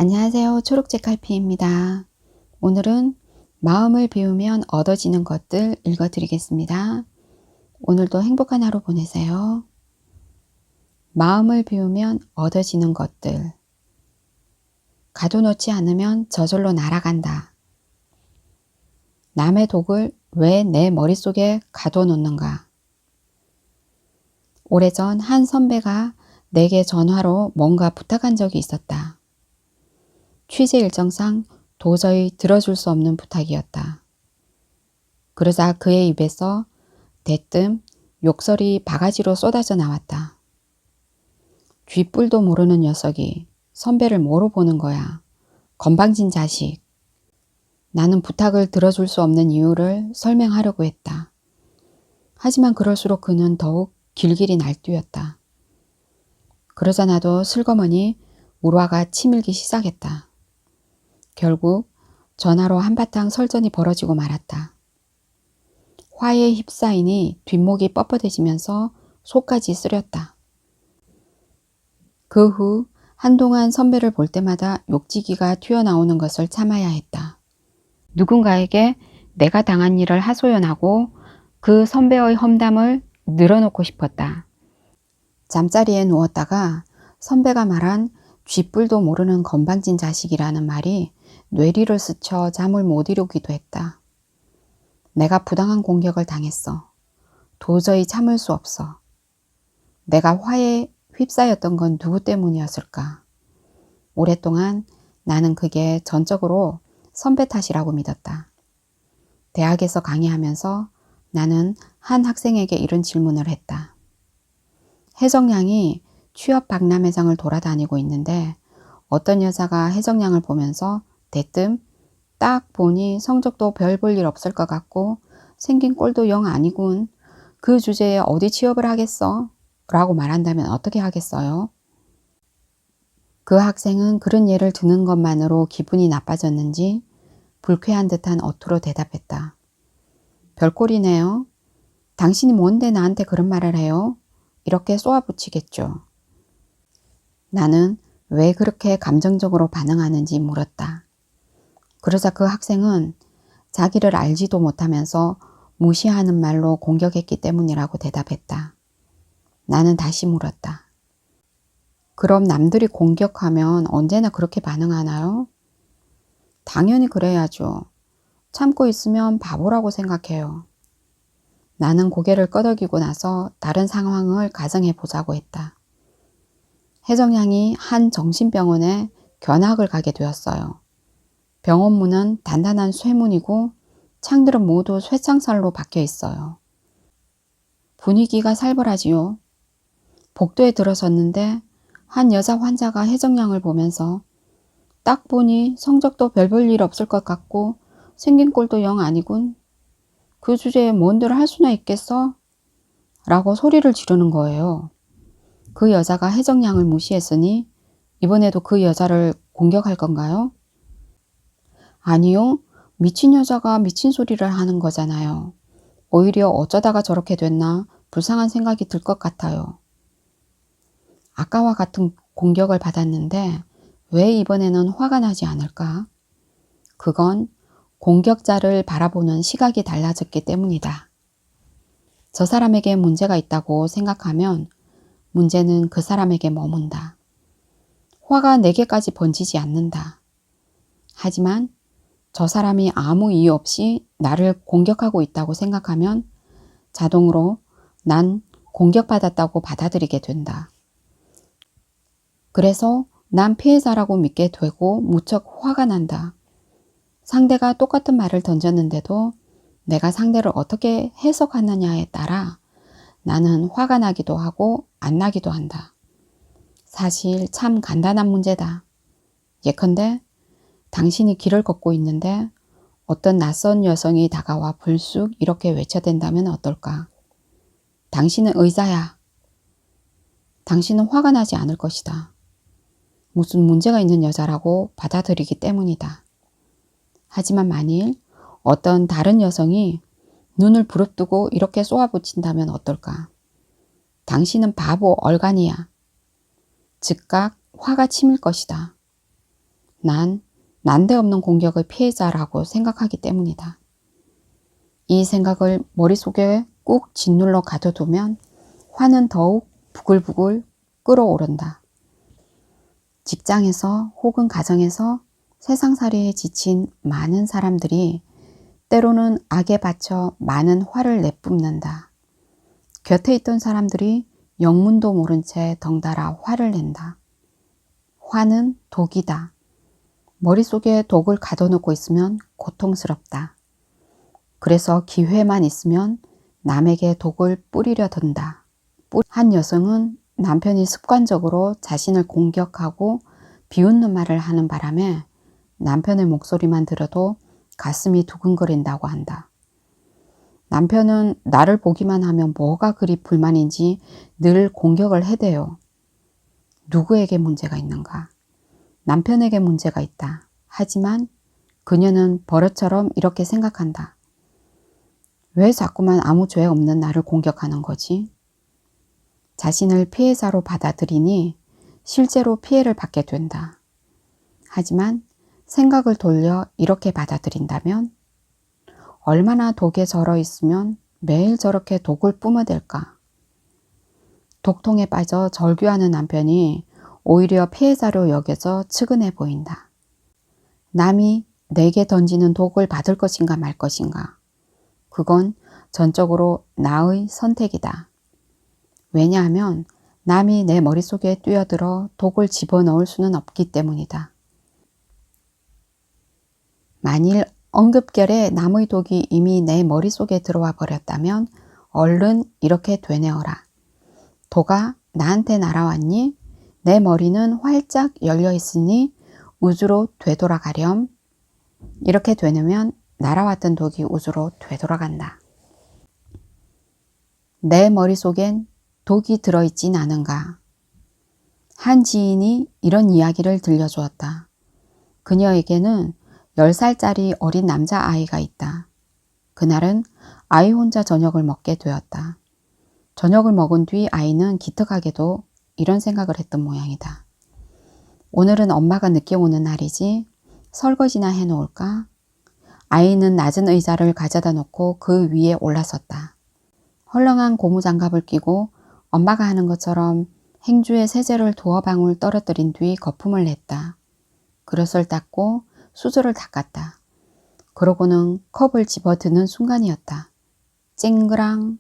안녕하세요. 초록색 칼피입니다. 오늘은 마음을 비우면 얻어지는 것들 읽어드리겠습니다. 오늘도 행복한 하루 보내세요. 마음을 비우면 얻어지는 것들. 가둬놓지 않으면 저절로 날아간다. 남의 독을 왜 내 머릿속에 가둬놓는가? 오래전 한 선배가 내게 전화로 뭔가 부탁한 적이 있었다. 취재 일정상 도저히 들어줄 수 없는 부탁이었다. 그러자 그의 입에서 대뜸 욕설이 바가지로 쏟아져 나왔다. 쥐뿔도 모르는 녀석이 선배를 뭐로 보는 거야. 건방진 자식. 나는 부탁을 들어줄 수 없는 이유를 설명하려고 했다. 하지만 그럴수록 그는 더욱 길길이 날뛰었다. 그러자 나도 슬그머니 울화가 치밀기 시작했다. 결국 전화로 한바탕 설전이 벌어지고 말았다. 화에 휩싸이니 뒷목이 뻣뻣해지면서 속까지 쓰렸다. 그 후 한동안 선배를 볼 때마다 욕지기가 튀어나오는 것을 참아야 했다. 누군가에게 내가 당한 일을 하소연하고 그 선배의 험담을 늘어놓고 싶었다. 잠자리에 누웠다가 선배가 말한 쥐뿔도 모르는 건방진 자식이라는 말이 뇌리를 스쳐 잠을 못 이루기도 했다. 내가 부당한 공격을 당했어. 도저히 참을 수 없어. 내가 화에 휩싸였던 건 누구 때문이었을까? 오랫동안 나는 그게 전적으로 선배 탓이라고 믿었다. 대학에서 강의하면서 나는 한 학생에게 이런 질문을 했다. 혜정양이 취업 박람회장을 돌아다니고 있는데 어떤 여자가 혜정양을 보면서 대뜸 딱 보니 성적도 별 볼 일 없을 것 같고 생긴 꼴도 영 아니군. 그 주제에 어디 취업을 하겠어? 라고 말한다면 어떻게 하겠어요? 그 학생은 그런 예를 드는 것만으로 기분이 나빠졌는지 불쾌한 듯한 어투로 대답했다. 별꼴이네요. 당신이 뭔데 나한테 그런 말을 해요? 이렇게 쏘아붙이겠죠. 나는 왜 그렇게 감정적으로 반응하는지 물었다. 그러자 그 학생은 자기를 알지도 못하면서 무시하는 말로 공격했기 때문이라고 대답했다. 나는 다시 물었다. 그럼 남들이 공격하면 언제나 그렇게 반응하나요? 당연히 그래야죠. 참고 있으면 바보라고 생각해요. 나는 고개를 끄덕이고 나서 다른 상황을 가정해 보자고 했다. 혜정양이 한 정신병원에 견학을 가게 되었어요. 병원 문은 단단한 쇠문이고 창들은 모두 쇠창살로 박혀 있어요. 분위기가 살벌하지요. 복도에 들어섰는데 한 여자 환자가 혜정양을 보면서 딱 보니 성적도 별 볼 일 없을 것 같고 생긴 꼴도 영 아니군. 그 주제에 뭔들 할 수나 있겠어? 라고 소리를 지르는 거예요. 그 여자가 혜정양을 무시했으니 이번에도 그 여자를 공격할 건가요? 아니요. 미친 여자가 미친 소리를 하는 거잖아요. 오히려 어쩌다가 저렇게 됐나 불쌍한 생각이 들 것 같아요. 아까와 같은 공격을 받았는데 왜 이번에는 화가 나지 않을까? 그건 공격자를 바라보는 시각이 달라졌기 때문이다. 저 사람에게 문제가 있다고 생각하면 문제는 그 사람에게 머문다. 화가 내게까지 번지지 않는다. 하지만 저 사람이 아무 이유 없이 나를 공격하고 있다고 생각하면 자동으로 난 공격받았다고 받아들이게 된다. 그래서 난 피해자라고 믿게 되고 무척 화가 난다. 상대가 똑같은 말을 던졌는데도 내가 상대를 어떻게 해석하느냐에 따라 나는 화가 나기도 하고 안 나기도 한다. 사실 참 간단한 문제다. 예컨대 당신이 길을 걷고 있는데 어떤 낯선 여성이 다가와 불쑥 이렇게 외쳐댄다면 어떨까? 당신은 의사야. 당신은 화가 나지 않을 것이다. 무슨 문제가 있는 여자라고 받아들이기 때문이다. 하지만 만일 어떤 다른 여성이 눈을 부릅뜨고 이렇게 쏘아붙인다면 어떨까? 당신은 바보 얼간이야. 즉각 화가 치밀 것이다. 난 난데없는 공격의 피해자라고 생각하기 때문이다. 이 생각을 머릿속에 꾹 짓눌러 가둬두면 화는 더욱 부글부글 끓어오른다. 직장에서 혹은 가정에서 세상살이에 지친 많은 사람들이 때로는 악에 받쳐 많은 화를 내뿜는다. 곁에 있던 사람들이 영문도 모른 채 덩달아 화를 낸다. 화는 독이다. 머릿속에 독을 가둬놓고 있으면 고통스럽다. 그래서 기회만 있으면 남에게 독을 뿌리려 든다. 한 여성은 남편이 습관적으로 자신을 공격하고 비웃는 말을 하는 바람에 남편의 목소리만 들어도 가슴이 두근거린다고 한다. 남편은 나를 보기만 하면 뭐가 그리 불만인지 늘 공격을 해대요. 누구에게 문제가 있는가? 남편에게 문제가 있다. 하지만 그녀는 버릇처럼 이렇게 생각한다. 왜 자꾸만 아무 죄 없는 나를 공격하는 거지? 자신을 피해자로 받아들이니 실제로 피해를 받게 된다. 하지만 생각을 돌려 이렇게 받아들인다면 얼마나 독에 절어 있으면 매일 저렇게 독을 뿜어댈까? 독통에 빠져 절규하는 남편이 오히려 피해자로 여겨져 측은해 보인다. 남이 내게 던지는 독을 받을 것인가 말 것인가? 그건 전적으로 나의 선택이다. 왜냐하면 남이 내 머릿속에 뛰어들어 독을 집어넣을 수는 없기 때문이다. 만일 언급결에 남의 독이 이미 내 머릿속에 들어와 버렸다면 얼른 이렇게 되뇌어라. 독아, 나한테 날아왔니? 내 머리는 활짝 열려 있으니 우주로 되돌아가렴. 이렇게 되뇌면 날아왔던 독이 우주로 되돌아간다. 내 머릿속엔 독이 들어있진 않은가? 한 지인이 이런 이야기를 들려주었다. 그녀에게는 10살짜리 어린 남자아이가 있다. 그날은 아이 혼자 저녁을 먹게 되었다. 저녁을 먹은 뒤 아이는 기특하게도 이런 생각을 했던 모양이다. 오늘은 엄마가 늦게 오는 날이지 설거지나 해놓을까? 아이는 낮은 의자를 가져다 놓고 그 위에 올라섰다. 헐렁한 고무장갑을 끼고 엄마가 하는 것처럼 행주에 세제를 두어 방울 떨어뜨린 뒤 거품을 냈다. 그릇을 닦고 수저를 닦았다. 그러고는 컵을 집어드는 순간이었다. 쨍그랑.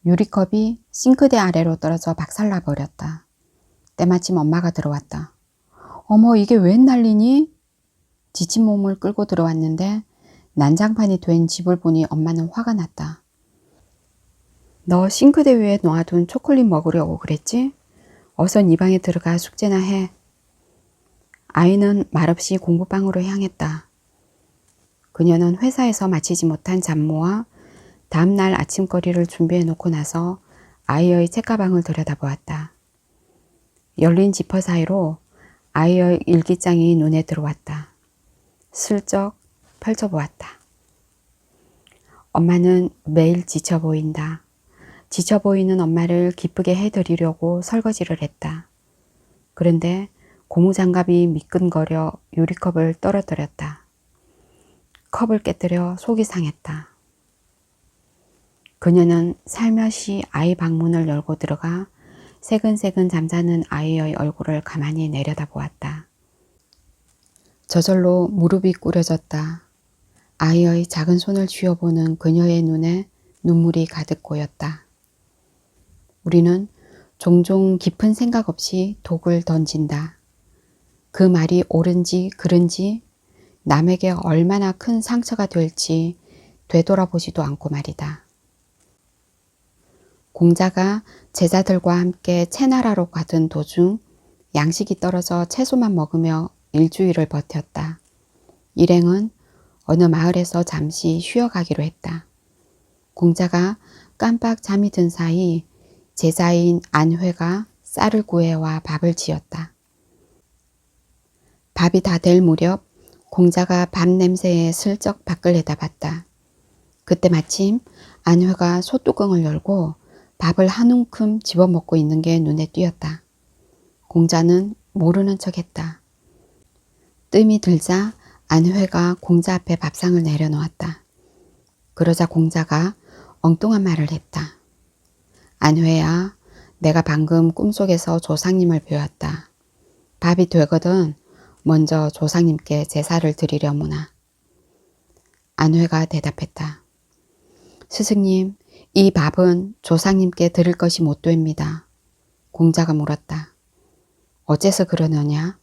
유리컵이 싱크대 아래로 떨어져 박살나 버렸다. 때마침 엄마가 들어왔다. 어머, 이게 웬 난리니? 지친 몸을 끌고 들어왔는데 난장판이 된 집을 보니 엄마는 화가 났다. 너 싱크대 위에 놔둔 초콜릿 먹으려고 그랬지? 어서 네 방에 들어가 숙제나 해. 아이는 말없이 공부방으로 향했다. 그녀는 회사에서 마치지 못한 잡무와 다음날 아침거리를 준비해 놓고 나서 아이의 책가방을 들여다보았다. 열린 지퍼 사이로 아이의 일기장이 눈에 들어왔다. 슬쩍 펼쳐보았다. 엄마는 매일 지쳐 보인다. 지쳐 보이는 엄마를 기쁘게 해드리려고 설거지를 했다. 그런데 고무장갑이 미끈거려 유리컵을 떨어뜨렸다. 컵을 깨뜨려 속이 상했다. 그녀는 살며시 아이 방문을 열고 들어가 새근새근 잠자는 아이의 얼굴을 가만히 내려다보았다. 저절로 무릎이 꾸려졌다. 아이의 작은 손을 쥐어보는 그녀의 눈에 눈물이 가득 고였다. 우리는 종종 깊은 생각 없이 독을 던진다. 그 말이 옳은지 그른지 남에게 얼마나 큰 상처가 될지 되돌아보지도 않고 말이다. 공자가 제자들과 함께 채나라로 가던 도중 양식이 떨어져 채소만 먹으며 일주일을 버텼다. 일행은 어느 마을에서 잠시 쉬어가기로 했다. 공자가 깜빡 잠이 든 사이 제자인 안회가 쌀을 구해와 밥을 지었다. 밥이 다 될 무렵 공자가 밥 냄새에 슬쩍 밖을 내다봤다. 그때 마침 안회가 솥뚜껑을 열고 밥을 한 움큼 집어먹고 있는 게 눈에 띄었다. 공자는 모르는 척했다. 뜸이 들자 안회가 공자 앞에 밥상을 내려놓았다. 그러자 공자가 엉뚱한 말을 했다. 안회야, 내가 방금 꿈속에서 조상님을 배웠다. 밥이 되거든 먼저 조상님께 제사를 드리려무나. 안회가 대답했다. 스승님, 이 밥은 조상님께 드릴 것이 못 됩니다. 공자가 물었다. 어째서 그러느냐?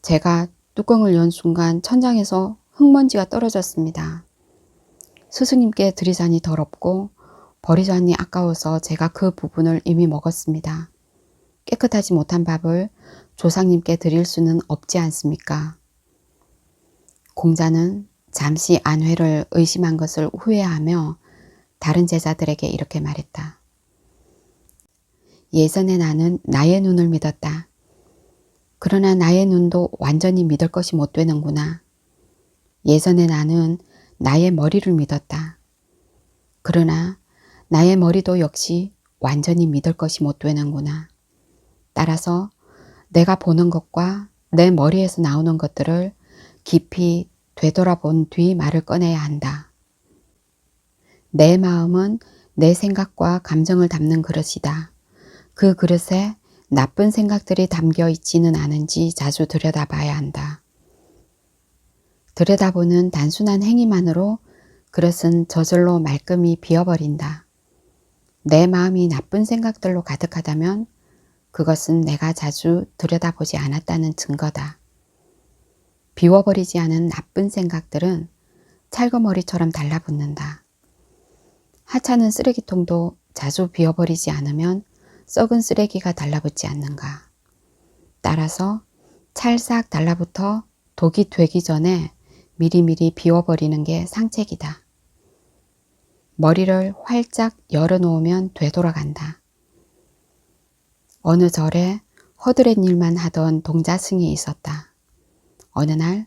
제가 뚜껑을 연 순간 천장에서 흙먼지가 떨어졌습니다. 스승님께 드리자니 더럽고 버리자니 아까워서 제가 그 부분을 이미 먹었습니다. 깨끗하지 못한 밥을 조상님께 드릴 수는 없지 않습니까? 공자는 잠시 안회를 의심한 것을 후회하며 다른 제자들에게 이렇게 말했다. 예전에 나는 나의 눈을 믿었다. 그러나 나의 눈도 완전히 믿을 것이 못 되는구나. 예전에 나는 나의 머리를 믿었다. 그러나 나의 머리도 역시 완전히 믿을 것이 못 되는구나. 따라서 내가 보는 것과 내 머리에서 나오는 것들을 깊이 되돌아본 뒤 말을 꺼내야 한다. 내 마음은 내 생각과 감정을 담는 그릇이다. 그 그릇에 나쁜 생각들이 담겨 있지는 않은지 자주 들여다봐야 한다. 들여다보는 단순한 행위만으로 그릇은 저절로 말끔히 비어버린다. 내 마음이 나쁜 생각들로 가득하다면 그것은 내가 자주 들여다보지 않았다는 증거다. 비워버리지 않은 나쁜 생각들은 찰거머리처럼 달라붙는다. 하찮은 쓰레기통도 자주 비워버리지 않으면 썩은 쓰레기가 달라붙지 않는가. 따라서 찰싹 달라붙어 독이 되기 전에 미리미리 비워버리는 게 상책이다. 머리를 활짝 열어놓으면 되돌아간다. 어느 절에 허드렛 일만 하던 동자승이 있었다. 어느 날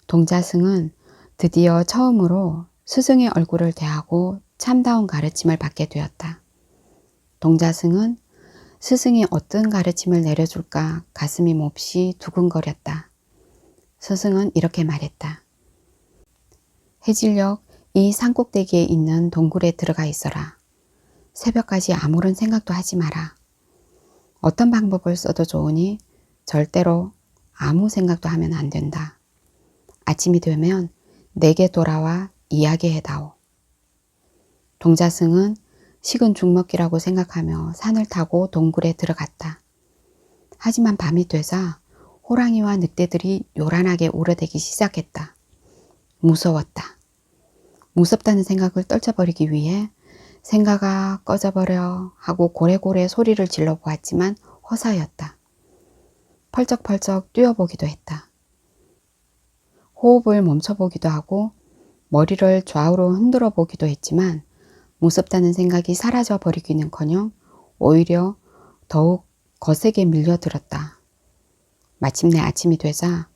동자승은 드디어 처음으로 스승의 얼굴을 대하고 참다운 가르침을 받게 되었다. 동자승은 스승이 어떤 가르침을 내려줄까 가슴이 몹시 두근거렸다. 스승은 이렇게 말했다. 해질녘 이 산꼭대기에 있는 동굴에 들어가 있어라. 새벽까지 아무런 생각도 하지 마라. 어떤 방법을 써도 좋으니 절대로 아무 생각도 하면 안 된다. 아침이 되면 내게 돌아와 이야기해다오. 동자승은 식은 죽먹기라고 생각하며 산을 타고 동굴에 들어갔다. 하지만 밤이 되자 호랑이와 늑대들이 요란하게 울어대기 시작했다. 무서웠다. 무섭다는 생각을 떨쳐버리기 위해 생각아 꺼져버려 하고 고래고래 소리를 질러 보았지만 허사였다. 펄쩍펄쩍 뛰어보기도 했다. 호흡을 멈춰보기도 하고 머리를 좌우로 흔들어 보기도 했지만 무섭다는 생각이 사라져 버리기는커녕 오히려 더욱 거세게 밀려들었다. 마침내 아침이 되자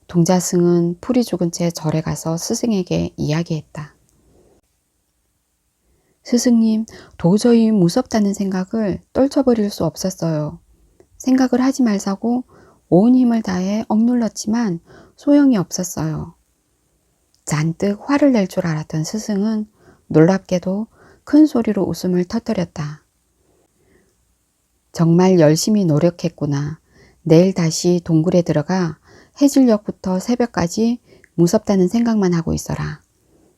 동자승은 풀이 죽은 채 절에 가서 스승에게 이야기했다. 스승님, 도저히 무섭다는 생각을 떨쳐버릴 수 없었어요. 생각을 하지 말자고 온 힘을 다해 억눌렀지만 소용이 없었어요. 잔뜩 화를 낼 줄 알았던 스승은 놀랍게도 큰 소리로 웃음을 터뜨렸다. 정말 열심히 노력했구나. 내일 다시 동굴에 들어가 해질녘부터 새벽까지 무섭다는 생각만 하고 있어라.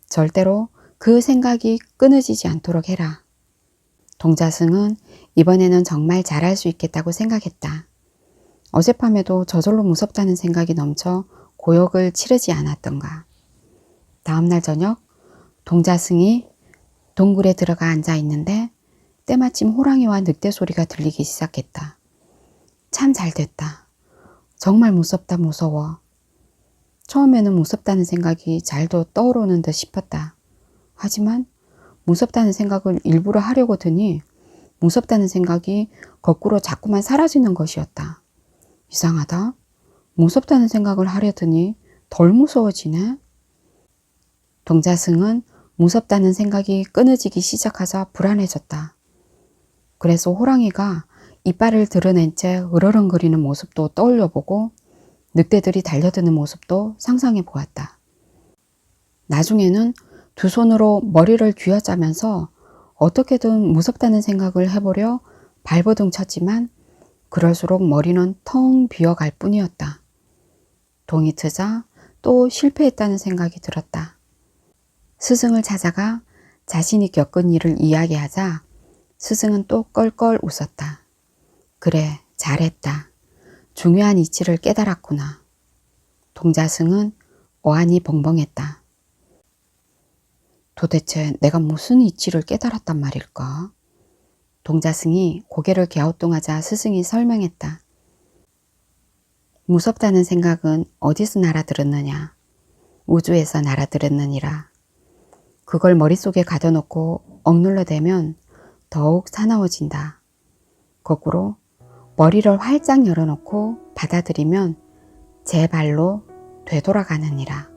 절대로 그 생각이 끊어지지 않도록 해라. 동자승은 이번에는 정말 잘할 수 있겠다고 생각했다. 어젯밤에도 저절로 무섭다는 생각이 넘쳐 고역을 치르지 않았던가. 다음날 저녁 동자승이 동굴에 들어가 앉아 있는데 때마침 호랑이와 늑대 소리가 들리기 시작했다. 참 잘됐다. 정말 무섭다 무서워. 처음에는 무섭다는 생각이 잘도 떠오르는 듯 싶었다. 하지만 무섭다는 생각을 일부러 하려고 드니 무섭다는 생각이 거꾸로 자꾸만 사라지는 것이었다. 이상하다. 무섭다는 생각을 하려 드니 덜 무서워지네. 동자승은 무섭다는 생각이 끊어지기 시작하자 불안해졌다. 그래서 호랑이가 이빨을 드러낸 채 으르렁거리는 모습도 떠올려보고 늑대들이 달려드는 모습도 상상해 보았다. 나중에는 두 손으로 머리를 쥐어짜면서 어떻게든 무섭다는 생각을 해보려 발버둥 쳤지만 그럴수록 머리는 텅 비어갈 뿐이었다. 동이 트자 또 실패했다는 생각이 들었다. 스승을 찾아가 자신이 겪은 일을 이야기하자 스승은 또 껄껄 웃었다. 그래, 잘했다. 중요한 이치를 깨달았구나. 동자승은 어안이 벙벙했다. 도대체 내가 무슨 이치를 깨달았단 말일까? 동자승이 고개를 갸우뚱하자 스승이 설명했다. 무섭다는 생각은 어디서 날아들었느냐? 우주에서 날아들었느니라. 그걸 머릿속에 가둬놓고 억눌러대면 더욱 사나워진다. 거꾸로 머리를 활짝 열어놓고 받아들이면 제 발로 되돌아가느니라.